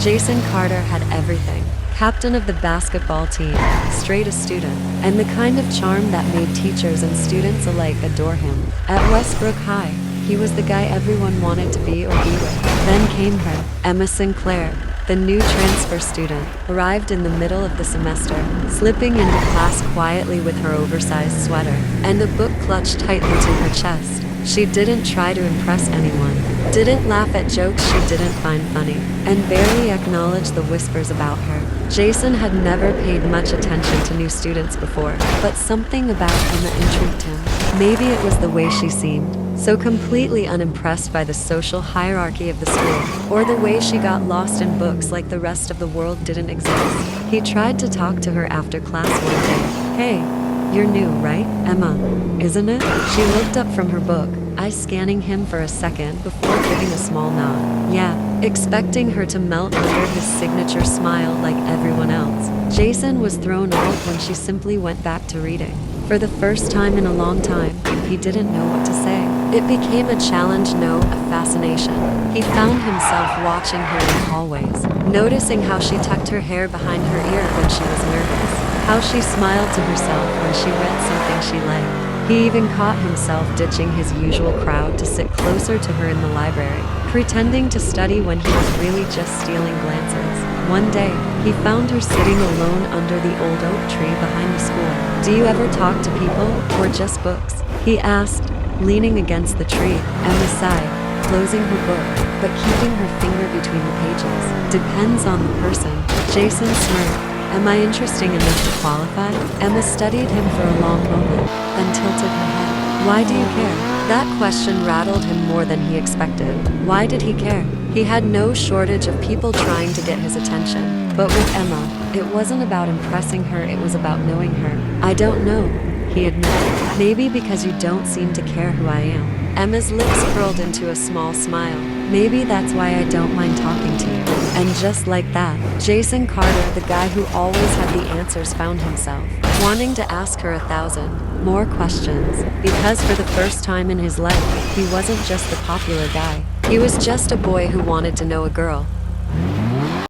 Jason Carter had everything. Captain of the basketball team, straight A student, and the kind of charm that made teachers and students alike adore him. At Westbrook High, he was the guy everyone wanted to be or be with. Then came her, Emma Sinclair, the new transfer student, arrived in the middle of the semester, slipping into class quietly with her oversized sweater and a book clutched tightly to her chest. She didn't try to impress anyone, didn't laugh at jokes she didn't find funny, and barely acknowledged the whispers about her. Jason had never paid much attention to new students before, but something about Emma intrigued him. Maybe it was the way she seemed, so completely unimpressed by the social hierarchy of the school, or the way she got lost in books like the rest of the world didn't exist. He tried to talk to her after class one day. "Hey, you're new, right, Emma? Isn't it?" She looked up from her book, eyes scanning him for a second before giving a small nod. "Yeah," expecting her to melt under his signature smile like everyone else. Jason was thrown off when she simply went back to reading. For the first time in a long time, he didn't know what to say. It became a challenge, no, a fascination. He found himself watching her in hallways, noticing how she tucked her hair behind her ear when she was nervous, how she smiled to herself when she read something she liked. He even caught himself ditching his usual crowd to sit closer to her in the library, pretending to study when he was really just stealing glances. One day, he found her sitting alone under the old oak tree behind the school. "Do you ever talk to people, or just books?" he asked, leaning against the tree. Emma sighed, closing her book, but keeping her finger between the pages. "Depends on the person." Jason smirked. "Am I interesting enough to qualify?" Emma studied him for a long moment, then tilted her head. "Why do you care?" That question rattled him more than he expected. Why did he care? He had no shortage of people trying to get his attention. But with Emma, it wasn't about impressing her, it was about knowing her. "I don't know," he admitted. "Maybe because you don't seem to care who I am." Emma's lips curled into a small smile. "Maybe that's why I don't mind talking to you." And just like that, Jason Carter, the guy who always had the answers, found himself wanting to ask her 1,000 more questions. Because for the first time in his life, he wasn't just the popular guy. He was just a boy who wanted to know a girl.